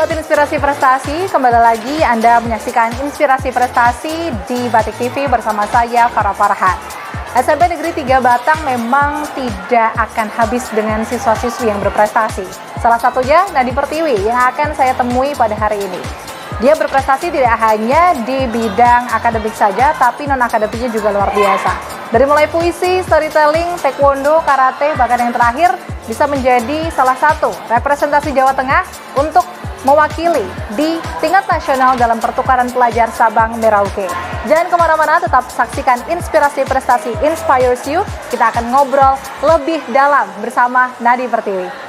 Sobat Inspirasi Prestasi, kembali lagi Anda menyaksikan Inspirasi Prestasi di Batik TV bersama saya, Farah Farhan. SMP Negeri 3 Batang memang tidak akan habis dengan siswa-siswi yang berprestasi. Salah satunya Nadi Pertiwi yang akan saya temui pada hari ini. Dia berprestasi tidak hanya di bidang akademik saja, tapi non-akademiknya juga luar biasa. Dari mulai puisi, storytelling, taekwondo, karate, bahkan yang terakhir bisa menjadi salah satu representasi Jawa Tengah untuk mewakili di tingkat nasional dalam pertukaran pelajar Sabang Merauke. Jangan kemana-mana, tetap saksikan Inspirasi Prestasi Inspires You. Kita akan ngobrol lebih dalam bersama Nadi Pertiwi.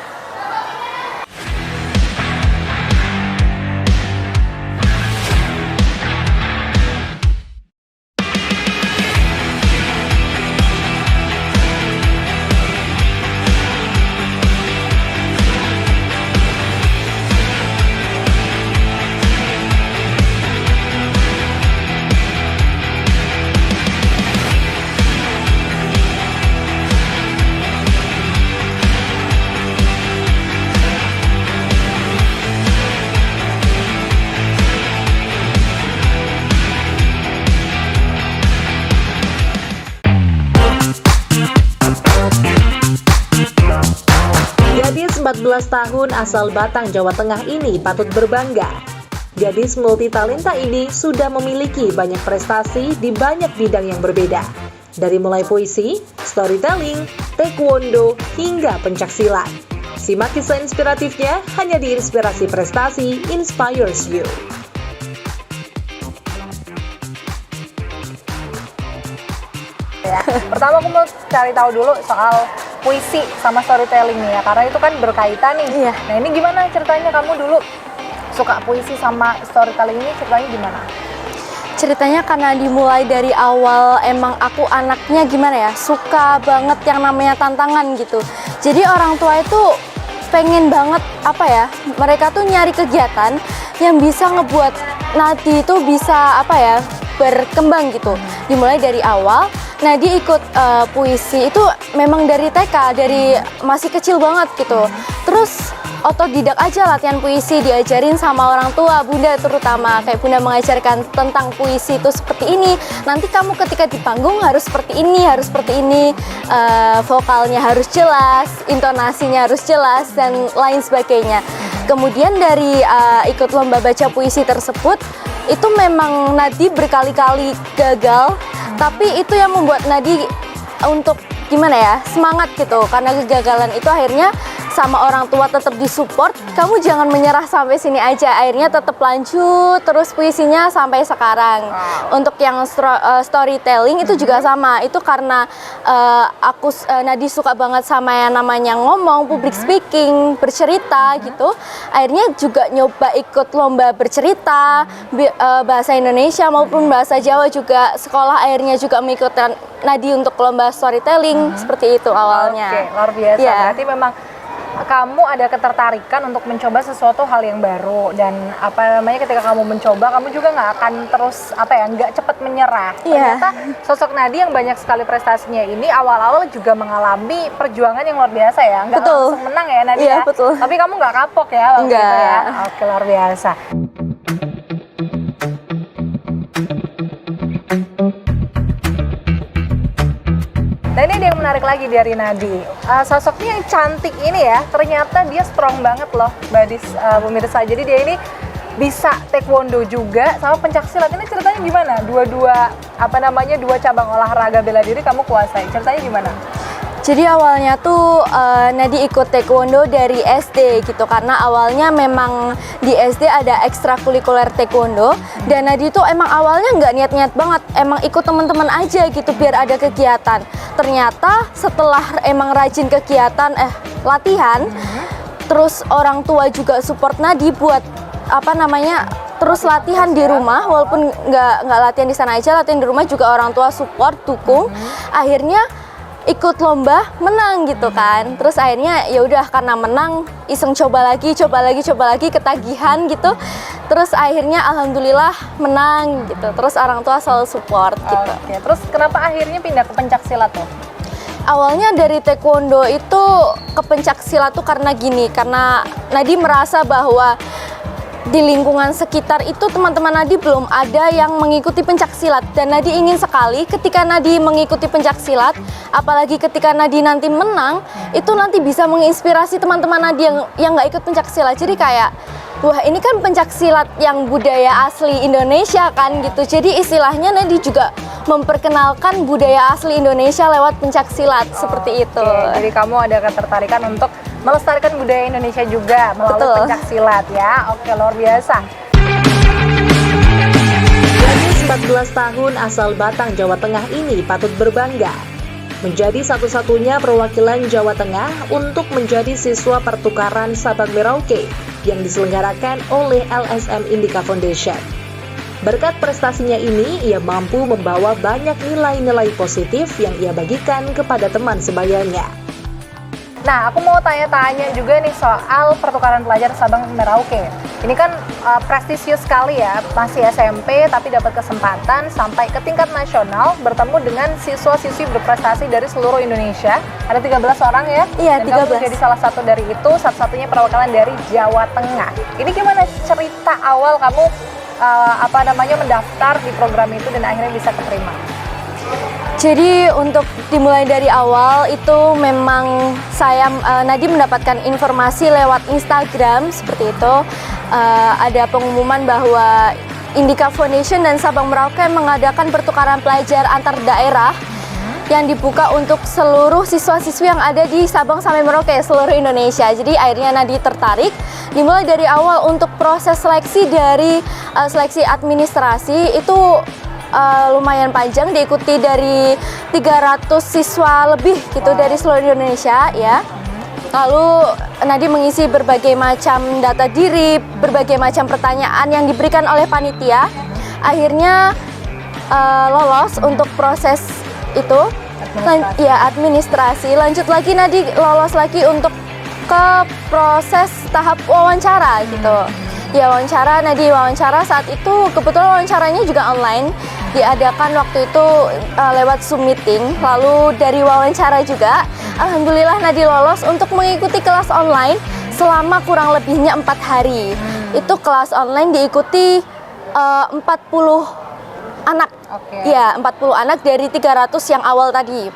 Gadis 14 tahun asal Batang, Jawa Tengah ini patut berbangga. Gadis multitalenta ini sudah memiliki banyak prestasi di banyak bidang yang berbeda. Dari mulai puisi, storytelling, taekwondo, hingga pencaksilat. Simak kisah inspiratifnya hanya di Inspirasi Prestasi Inspires You. Ya. Pertama aku mau cari tahu dulu soal puisi sama storytelling nih ya, karena itu kan berkaitan nih. Iya. Nah ini gimana ceritanya kamu dulu suka puisi sama storytelling ini, ceritanya gimana? Ceritanya karena dimulai dari awal emang aku anaknya gimana ya, suka banget yang namanya tantangan gitu. Jadi orang tua itu pengen banget apa ya, mereka tuh nyari kegiatan yang bisa ngebuat Nadi itu bisa apa ya, berkembang gitu. Dimulai dari awal Nadi ikut puisi itu memang dari TK, dari masih kecil banget gitu. Terus otodidak aja latihan puisi, diajarin sama orang tua, bunda terutama. Kayak bunda mengajarkan tentang puisi itu seperti ini. Nanti kamu ketika di panggung harus seperti ini, harus seperti ini. Vokalnya harus jelas, intonasinya harus jelas, dan lain sebagainya. Kemudian dari ikut lomba baca puisi tersebut, itu memang Nadi berkali-kali gagal. Tapi itu yang membuat Nadi untuk gimana ya, semangat gitu. Karena kegagalan itu akhirnya sama orang tua tetap disupport, kamu jangan menyerah sampai sini aja. Akhirnya tetap lanjut terus puisinya sampai sekarang. Untuk yang storytelling itu juga sama. Itu karena Nadi suka banget sama yang namanya ngomong, public speaking, bercerita gitu. Akhirnya juga nyoba ikut lomba bercerita, bahasa Indonesia maupun bahasa Jawa juga. Sekolah akhirnya juga mengikuti Nadi untuk lomba storytelling, seperti itu awalnya. Oke, luar biasa. Yeah. Berarti memang kamu ada ketertarikan untuk mencoba sesuatu hal yang baru, dan apa namanya, ketika kamu mencoba, kamu juga nggak akan terus nggak cepat menyerah. Yeah. Ternyata sosok Nadi yang banyak sekali prestasinya ini awal-awal juga mengalami perjuangan yang luar biasa ya, nggak langsung menang ya Nadi ya. Betul. Tapi kamu nggak kapok ya waktu itu ya. Oke, luar biasa. Nah ini ada yang menarik lagi dari Nadi, sosoknya yang cantik ini ya, ternyata dia strong banget loh, Badis, pemirsa. Jadi dia ini bisa taekwondo juga sama pencaksilat. Ini ceritanya gimana? Dua cabang olahraga bela diri kamu kuasai. Ceritanya gimana? Jadi awalnya tuh Nadi ikut taekwondo dari SD gitu, karena awalnya memang di SD ada ekstrakurikuler taekwondo, dan Nadi tuh emang awalnya nggak niat-niat banget, emang ikut teman-teman aja gitu biar ada kegiatan. Ternyata setelah emang rajin kegiatan latihan, terus orang tua juga support Nadi buat terus latihan di rumah, walaupun nggak latihan di sana aja, latihan di rumah juga orang tua support, dukung. Akhirnya ikut lomba, menang gitu kan. Terus akhirnya ya udah, karena menang iseng coba lagi, ketagihan gitu. Terus akhirnya alhamdulillah menang gitu. Terus orang tua selalu support gitu. Oke, terus kenapa akhirnya pindah ke pencaksilat tuh? Awalnya dari taekwondo itu ke pencaksilat tuh karena gini, karena Nadi merasa bahwa di lingkungan sekitar itu teman-teman Nadi belum ada yang mengikuti pencak silat, dan Nadi ingin sekali ketika Nadi mengikuti pencak silat, apalagi ketika Nadi nanti menang, itu nanti bisa menginspirasi teman-teman Nadi yang nggak ikut pencak silat. Jadi kayak, wah ini kan pencak silat yang budaya asli Indonesia kan gitu. Jadi istilahnya Nadi juga memperkenalkan budaya asli Indonesia lewat pencak silat seperti itu. Jadi kamu ada ketertarikan untuk melestarikan budaya Indonesia juga melalui Betul. pencak silat ya. Oke, luar biasa. Gadis 14 tahun asal Batang, Jawa Tengah ini patut berbangga. Menjadi satu-satunya perwakilan Jawa Tengah untuk menjadi siswa pertukaran Sabang Merauke yang diselenggarakan oleh LSM Indica Foundation. Berkat prestasinya ini, ia mampu membawa banyak nilai-nilai positif yang ia bagikan kepada teman sebayanya. Nah, aku mau tanya-tanya juga nih soal pertukaran pelajar Sabang Merauke. Ini kan prestisius sekali ya, masih SMP tapi dapat kesempatan sampai ke tingkat nasional bertemu dengan siswa-siswi berprestasi dari seluruh Indonesia. Ada 13 orang ya? Iya, Dan kamu 13. jadi salah satu dari itu, satu-satunya perwakilan dari Jawa Tengah. Ini gimana cerita awal kamu mendaftar di program itu dan akhirnya bisa keterima? Jadi untuk dimulai dari awal itu memang saya Nadi mendapatkan informasi lewat Instagram seperti itu. Ada pengumuman bahwa Indica Foundation dan Sabang Merauke mengadakan pertukaran pelajar antar daerah yang dibuka untuk seluruh siswa-siswi yang ada di Sabang sampai Merauke seluruh Indonesia. Jadi akhirnya Nadi tertarik. Dimulai dari awal untuk proses seleksi dari seleksi administrasi itu lumayan panjang, diikuti dari 300 siswa lebih gitu dari seluruh Indonesia ya. Lalu Nadi mengisi berbagai macam data diri, berbagai macam pertanyaan yang diberikan oleh panitia. Akhirnya lolos untuk proses itu. Administrasi. Lanjut lagi Nadi lolos lagi untuk ke proses tahap wawancara gitu. Ya wawancara, Nadi wawancara saat itu kebetulan wawancaranya juga online, diadakan waktu itu lewat Zoom meeting. Lalu dari wawancara juga alhamdulillah Nadi lolos untuk mengikuti kelas online selama kurang lebihnya 4 hari. Itu kelas online diikuti 40 anak. Ya, 40 anak dari 300 yang awal tadi.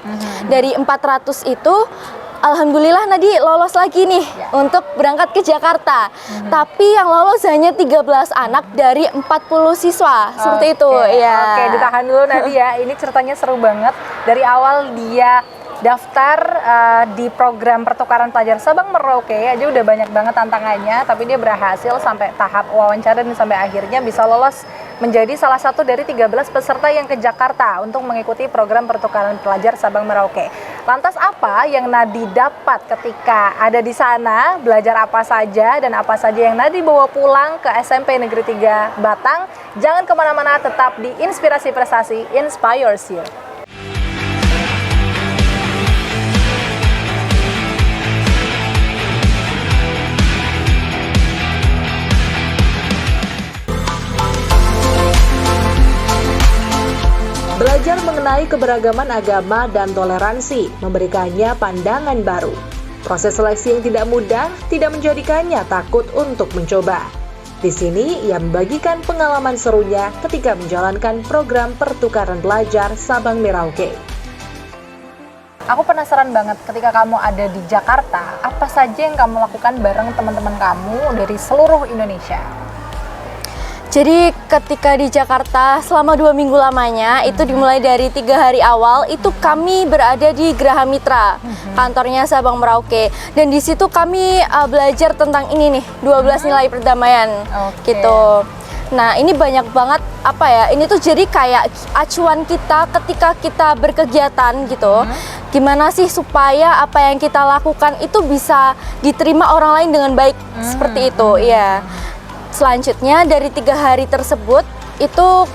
Dari 400 itu alhamdulillah Nadi lolos lagi nih untuk berangkat ke Jakarta. Tapi yang lolos hanya 13 anak dari 40 siswa. Seperti itu ya. Oke, ditahan dulu Nadi ya. Ini ceritanya seru banget. Dari awal dia daftar di program pertukaran pelajar Sabang Merauke aja udah banyak banget tantangannya, tapi dia berhasil sampai tahap wawancara dan sampai akhirnya bisa lolos menjadi salah satu dari 13 peserta yang ke Jakarta untuk mengikuti program pertukaran pelajar Sabang Merauke. Lantas apa yang Nadi dapat ketika ada di sana, belajar apa saja dan apa saja yang Nadi bawa pulang ke SMP Negeri 3 Batang? Jangan kemana-mana, tetap di Inspirasi Prestasi Inspires You. Belajar mengenai keberagaman agama dan toleransi memberikannya pandangan baru. Proses seleksi yang tidak mudah tidak menjadikannya takut untuk mencoba. Di sini ia membagikan pengalaman serunya ketika menjalankan program pertukaran pelajar Sabang Merauke. Aku penasaran banget ketika kamu ada di Jakarta, apa saja yang kamu lakukan bareng teman-teman kamu dari seluruh Indonesia? Jadi ketika di Jakarta selama 2 minggu lamanya, itu dimulai dari 3 hari awal, itu kami berada di Geraha Mitra, kantornya Sabang Merauke. Dan di situ kami belajar tentang ini nih, 12 nilai perdamaian gitu. Nah ini banyak banget ini tuh jadi kayak acuan kita ketika kita berkegiatan gitu. Gimana sih supaya apa yang kita lakukan itu bisa diterima orang lain dengan baik, seperti itu ya. Selanjutnya dari 3 hari tersebut itu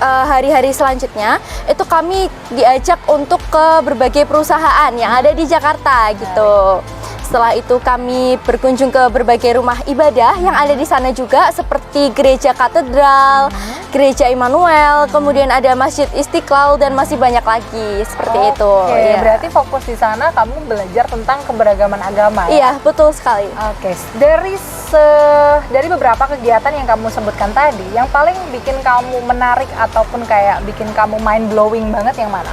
hari-hari selanjutnya itu kami diajak untuk ke berbagai perusahaan yang ada di Jakarta gitu. Setelah itu kami berkunjung ke berbagai rumah ibadah yang ada di sana juga, seperti Gereja Katedral, Gereja Immanuel, kemudian ada Masjid Istiqlal dan masih banyak lagi seperti itu. Ya. Berarti fokus di sana kamu belajar tentang keberagaman agama. Iya, betul sekali. Oke. Dari dari beberapa kegiatan yang kamu sebutkan tadi, yang paling bikin kamu menarik ataupun kayak bikin kamu mind blowing banget yang mana?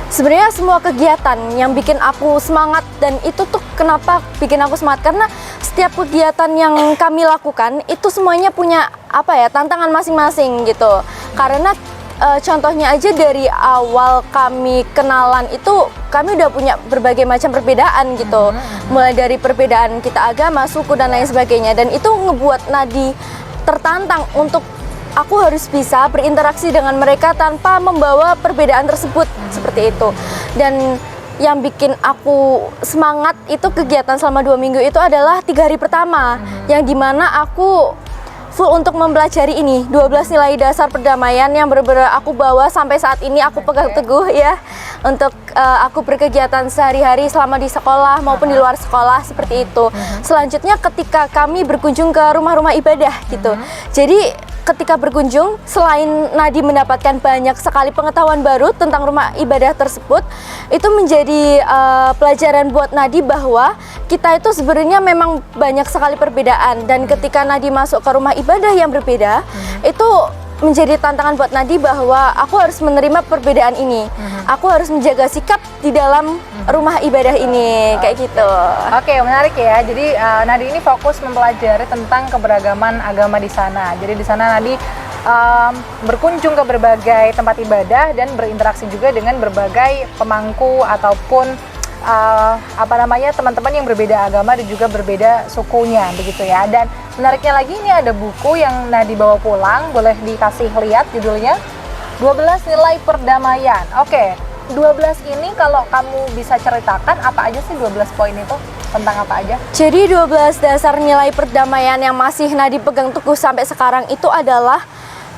Sebenarnya semua kegiatan yang bikin aku semangat, dan itu tuh kenapa bikin aku semangat, karena setiap kegiatan yang kami lakukan itu semuanya punya apa ya, tantangan masing-masing gitu. Karena contohnya aja dari awal kami kenalan itu kami udah punya berbagai macam perbedaan gitu. Mulai dari perbedaan kita agama, suku dan lain sebagainya, dan itu ngebuat Nadi tertantang untuk aku harus bisa berinteraksi dengan mereka tanpa membawa perbedaan tersebut, seperti itu. Dan yang bikin aku semangat itu kegiatan selama 2 minggu itu adalah 3 hari pertama, yang dimana aku full untuk mempelajari ini 12 nilai dasar perdamaian yang benar-benar aku bawa sampai saat ini, aku pegang teguh ya, untuk aku berkegiatan sehari-hari selama di sekolah maupun di luar sekolah, seperti itu. Selanjutnya ketika kami berkunjung ke rumah-rumah ibadah gitu, jadi ketika berkunjung, selain Nadi mendapatkan banyak sekali pengetahuan baru tentang rumah ibadah tersebut, itu menjadi pelajaran buat Nadi bahwa kita itu sebenarnya memang banyak sekali perbedaan, dan ketika Nadi masuk ke rumah ibadah yang berbeda, itu menjadi tantangan buat Nadi bahwa aku harus menerima perbedaan ini. Aku harus menjaga sikap di dalam rumah ibadah ini, kayak gitu. Oke, menarik ya. Jadi Nadi ini fokus mempelajari tentang keberagaman agama di sana. Jadi di sana Nadi berkunjung ke berbagai tempat ibadah dan berinteraksi juga dengan berbagai pemangku ataupun teman-teman yang berbeda agama dan juga berbeda sukunya, begitu ya. Dan menariknya lagi, ini ada buku yang Nadi bawa pulang, boleh dikasih lihat judulnya 12 Nilai Perdamaian. Oke, 12 ini kalau kamu bisa ceritakan apa aja sih 12 poin itu? Tentang apa aja? Jadi 12 dasar nilai perdamaian yang masih Nadi pegang teguh sampai sekarang itu adalah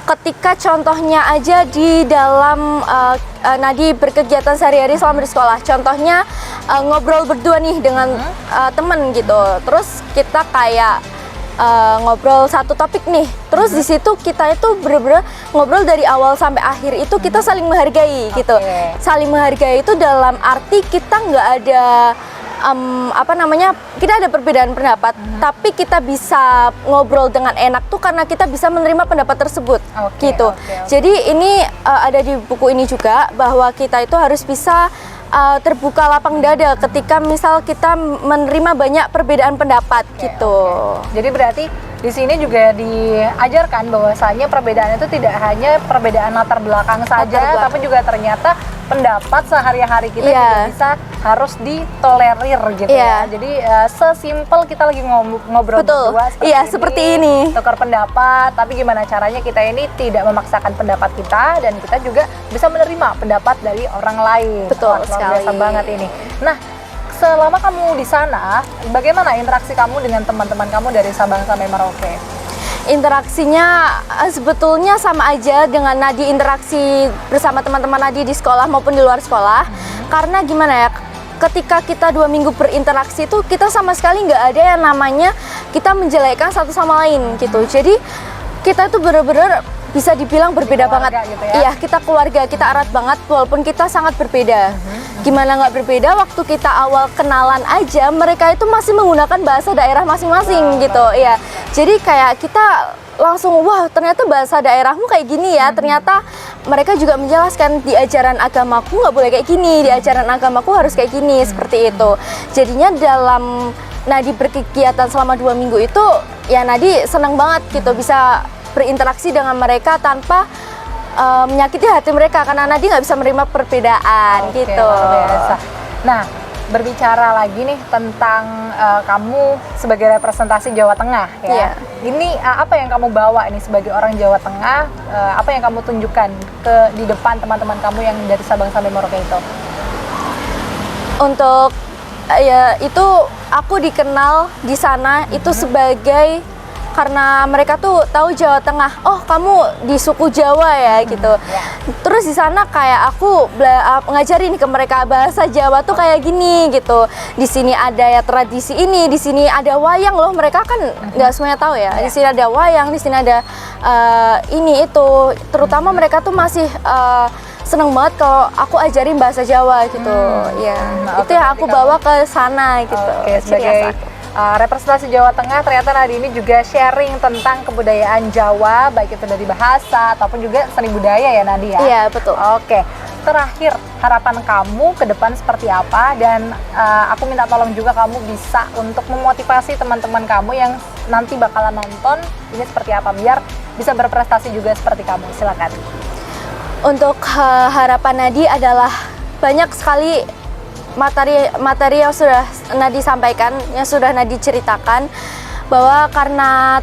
ketika contohnya aja di dalam Nadi berkegiatan sehari-hari selama di sekolah. Contohnya ngobrol berdua nih dengan temen gitu. Terus kita kayak ngobrol satu topik nih. Terus di situ kita itu bener-bener ngobrol dari awal sampai akhir itu kita saling menghargai gitu. Saling menghargai itu dalam arti kita nggak ada kita ada perbedaan pendapat, tapi kita bisa ngobrol dengan enak tuh karena kita bisa menerima pendapat tersebut, gitu. Jadi ini ada di buku ini juga bahwa kita itu harus bisa terbuka lapang dada ketika misal kita menerima banyak perbedaan pendapat, gitu. Jadi berarti di sini juga diajarkan bahwasanya perbedaan itu tidak hanya perbedaan latar belakang saja, tapi juga ternyata pendapat sehari-hari kita juga bisa harus ditolerir gitu ya. Jadi sesimpel kita lagi ngobrol berdua seperti ini, tukar pendapat, tapi gimana caranya kita ini tidak memaksakan pendapat kita dan kita juga bisa menerima pendapat dari orang lain. Betul sekali. Biasa banget ini. Nah, selama kamu di sana, bagaimana interaksi kamu dengan teman-teman kamu dari Sabang sampai Merauke? Interaksinya sebetulnya sama aja dengan Nadi interaksi bersama teman-teman Nadi di sekolah maupun di luar sekolah. Karena gimana ya, ketika kita 2 minggu berinteraksi itu kita sama sekali nggak ada yang namanya kita menjelekkan satu sama lain gitu. Jadi kita itu benar-benar bisa dibilang berbeda banget gitu ya? Iya, kita keluarga, kita erat banget walaupun kita sangat berbeda. Gimana nggak berbeda, waktu kita awal kenalan aja mereka itu masih menggunakan bahasa daerah masing-masing gitu ya. Jadi kayak kita langsung, wah ternyata bahasa daerahmu kayak gini ya. Ternyata mereka juga menjelaskan di ajaran agamaku nggak boleh kayak gini, di ajaran agamaku harus kayak gini, seperti itu. Jadinya dalam Nadi berkegiatan selama 2 minggu itu ya Nadi senang banget gitu bisa berinteraksi dengan mereka tanpa menyakiti hati mereka, karena Nadi nggak bisa menerima perbedaan gitu. Biasa. Nah, berbicara lagi nih tentang kamu sebagai representasi Jawa Tengah ya. Ini apa yang kamu bawa ini sebagai orang Jawa Tengah? Apa yang kamu tunjukkan di depan teman-teman kamu yang dari Sabang sampai Merauke itu? Untuk ya itu aku dikenal di sana itu sebagai, karena mereka tuh tahu Jawa Tengah, oh kamu di suku Jawa ya gitu. Terus di sana kayak aku ngajarin ke mereka bahasa Jawa tuh kayak gini gitu. Di sini ada ya tradisi ini, di sini ada wayang loh. Mereka kan nggak semuanya tahu ya. Di sini ada wayang, di sini ada ini itu. Terutama mereka tuh masih seneng banget kalau aku ajarin bahasa Jawa gitu. Itu yang aku bawa ke sana gitu. Sebagai representasi Jawa Tengah, ternyata Nadi ini juga sharing tentang kebudayaan Jawa, baik itu dari bahasa ataupun juga seni budaya ya Nadi ya? Iya, betul. Oke, terakhir harapan kamu ke depan seperti apa, dan aku minta tolong juga kamu bisa untuk memotivasi teman-teman kamu yang nanti bakalan nonton ini seperti apa biar bisa berprestasi juga seperti kamu. Silakan. Untuk harapan Nadi adalah banyak sekali materi yang sudah Nadi sampaikan, yang sudah Nadi ceritakan, bahwa karena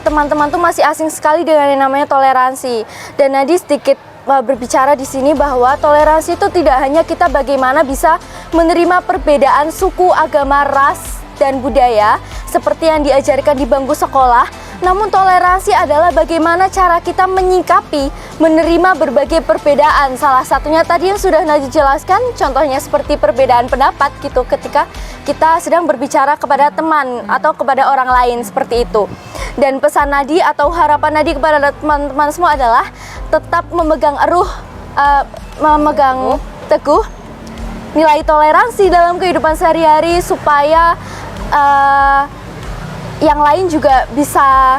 teman-teman tuh masih asing sekali dengan yang namanya toleransi, dan Nadi sedikit berbicara di sini bahwa toleransi itu tidak hanya kita bagaimana bisa menerima perbedaan suku, agama, ras, dan budaya seperti yang diajarkan di bangku sekolah, namun toleransi adalah bagaimana cara kita menyikapi, menerima berbagai perbedaan. Salah satunya tadi yang sudah Nadi jelaskan, contohnya seperti perbedaan pendapat gitu ketika kita sedang berbicara kepada teman atau kepada orang lain seperti itu. Dan pesan Nadi atau harapan Nadi kepada teman-teman semua adalah tetap memegang memegang teguh nilai toleransi dalam kehidupan sehari-hari supaya yang lain juga bisa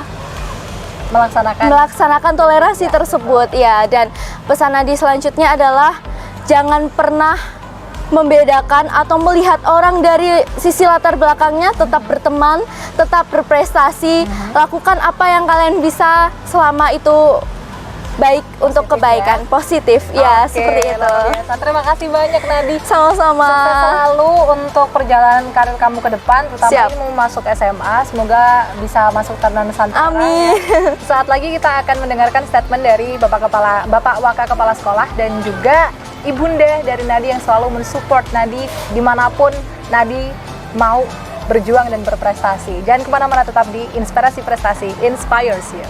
melaksanakan toleransi tersebut ya. Dan pesan Nadi selanjutnya adalah jangan pernah membedakan atau melihat orang dari sisi latar belakangnya, tetap berteman, tetap berprestasi, lakukan apa yang kalian bisa selama itu baik untuk kebaikan, positif ya, seperti itu. Terima kasih banyak Nadi. Sama-sama. Sukses selalu untuk perjalanan karir kamu ke depan, terutama Siap. ini mau masuk SMA, semoga bisa masuk Taruna Nusantara. Amin. Ya. Saat lagi kita akan mendengarkan statement dari Bapak Wakil Kepala Sekolah dan juga Ibunda dari Nadi yang selalu mensupport Nadi dimanapun Nadi mau berjuang dan berprestasi. Jangan kemana-mana, tetap di Inspirasi Prestasi, Inspires You.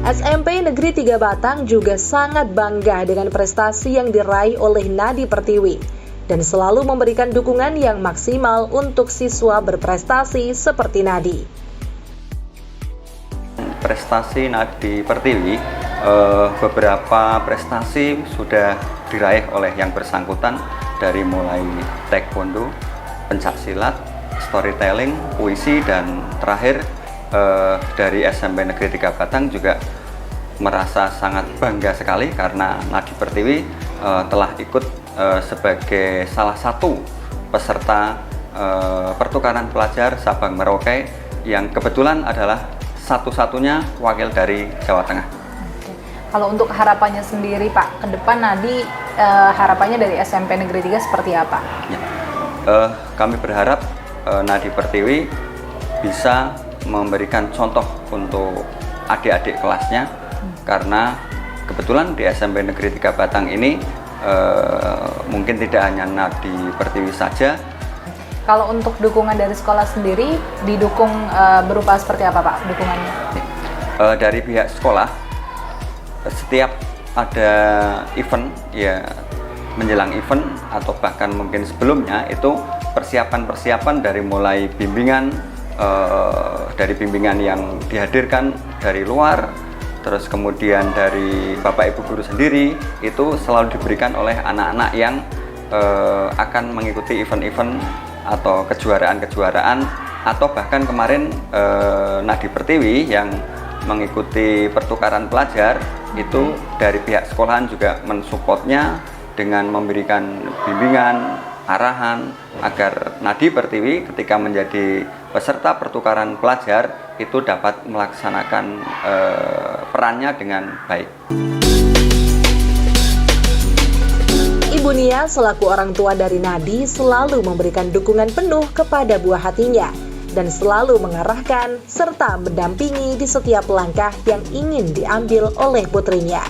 SMP Negeri 3 Batang juga sangat bangga dengan prestasi yang diraih oleh Nadi Pertiwi dan selalu memberikan dukungan yang maksimal untuk siswa berprestasi seperti Nadi. Prestasi Nadi Pertiwi, beberapa prestasi sudah diraih oleh yang bersangkutan, dari mulai taekwondo, pencaksilat, storytelling, puisi, dan terakhir dari SMP Negeri 3 Batang juga merasa sangat bangga sekali karena Nadi Pertiwi telah ikut sebagai salah satu peserta pertukaran pelajar Sabang Merauke yang kebetulan adalah satu-satunya wakil dari Jawa Tengah. Kalau untuk harapannya sendiri Pak, ke depan Nadi harapannya dari SMP Negeri 3 seperti apa? Ya. Kami berharap Nadi Pertiwi bisa memberikan contoh untuk adik-adik kelasnya, karena kebetulan di SMP Negeri 3 Batang ini mungkin tidak hanya Nadi Pertiwi saja. Kalau untuk dukungan dari sekolah sendiri, didukung berupa seperti apa Pak dukungannya? Dari pihak sekolah, setiap ada event, ya menjelang event atau bahkan mungkin sebelumnya, itu persiapan-persiapan dari mulai bimbingan, dari bimbingan yang dihadirkan dari luar, terus kemudian dari Bapak Ibu guru sendiri, itu selalu diberikan oleh anak-anak yang akan mengikuti event-event atau kejuaraan-kejuaraan, atau bahkan kemarin Nadi Pertiwi yang mengikuti pertukaran pelajar, itu dari pihak sekolahan juga mensupportnya dengan memberikan bimbingan, arahan agar Nadi Pertiwi ketika menjadi peserta pertukaran pelajar itu dapat melaksanakan perannya dengan baik. Ibu Nia selaku orang tua dari Nadi selalu memberikan dukungan penuh kepada buah hatinya dan selalu mengarahkan serta mendampingi di setiap langkah yang ingin diambil oleh putrinya.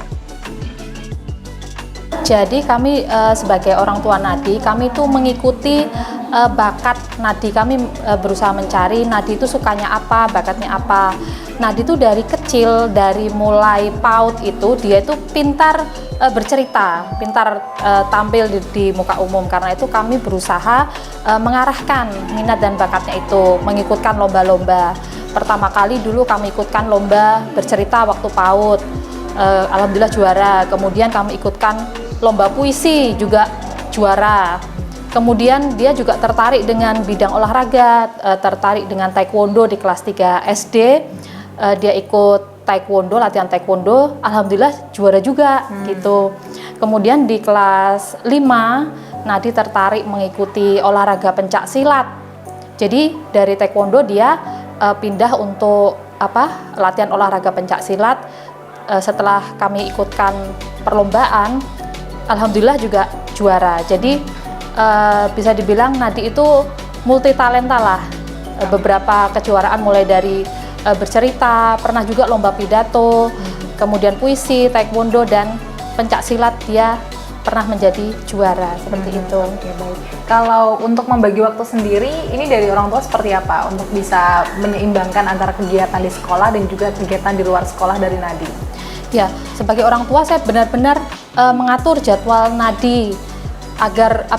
Jadi kami sebagai orang tua Nadi, kami itu mengikuti bakat Nadi. Kami berusaha mencari Nadi itu sukanya apa, bakatnya apa. Nadi itu dari kecil, dari mulai PAUD itu dia itu pintar bercerita, pintar tampil di muka umum. Karena itu kami berusaha mengarahkan minat dan bakatnya itu, mengikutkan lomba-lomba. pertama kali dulu kami ikutkan lomba bercerita waktu PAUD, alhamdulillah juara. Kemudian kami ikutkan lomba puisi juga juara. Kemudian dia juga tertarik dengan bidang olahraga, tertarik dengan taekwondo di kelas 3 SD. Dia ikut taekwondo, latihan taekwondo, alhamdulillah juara juga gitu. Kemudian di kelas 5 Nadi tertarik mengikuti olahraga pencak silat. Jadi dari taekwondo dia pindah untuk latihan olahraga pencak silat. Setelah kami ikutkan perlombaan, alhamdulillah juga juara. Jadi bisa dibilang Nadi itu multi talenta lah. Beberapa kejuaraan mulai dari bercerita, pernah juga lomba pidato, kemudian puisi, taekwondo dan pencak silat dia pernah menjadi juara seperti itu. Oke, baik. Kalau untuk membagi waktu sendiri, ini dari orang tua seperti apa untuk bisa menyeimbangkan antara kegiatan di sekolah dan juga kegiatan di luar sekolah dari Nadi? Ya, sebagai orang tua saya benar-benar mengatur jadwal Nadi agar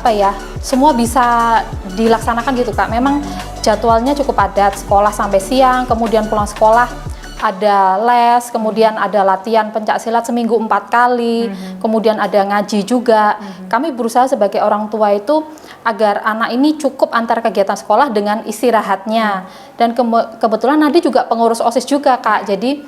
semua bisa dilaksanakan gitu Kak. Memang jadwalnya cukup padat, sekolah sampai siang, kemudian pulang sekolah ada les, kemudian ada latihan pencak silat seminggu 4 kali, kemudian ada ngaji juga. Kami berusaha sebagai orang tua itu agar anak ini cukup antara kegiatan sekolah dengan istirahatnya. Dan kebetulan Nadi juga pengurus OSIS juga Kak, jadi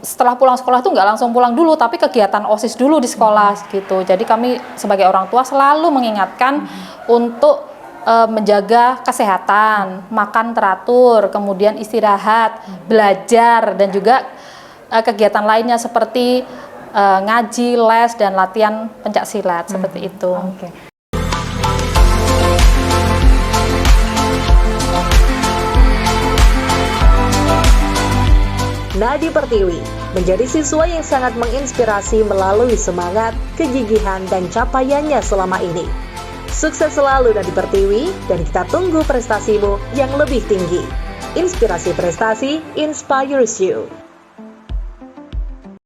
setelah pulang sekolah tuh nggak langsung pulang dulu, tapi kegiatan OSIS dulu di sekolah gitu. Jadi kami sebagai orang tua selalu mengingatkan untuk menjaga kesehatan, makan teratur, kemudian istirahat, belajar, dan juga kegiatan lainnya seperti ngaji, les, dan latihan pencak silat seperti itu. Oke. Nadi Pertiwi menjadi siswa yang sangat menginspirasi melalui semangat, kegigihan, dan capaiannya selama ini. Sukses selalu Nadi Pertiwi, dan kita tunggu prestasimu yang lebih tinggi. Inspirasi prestasi inspires you.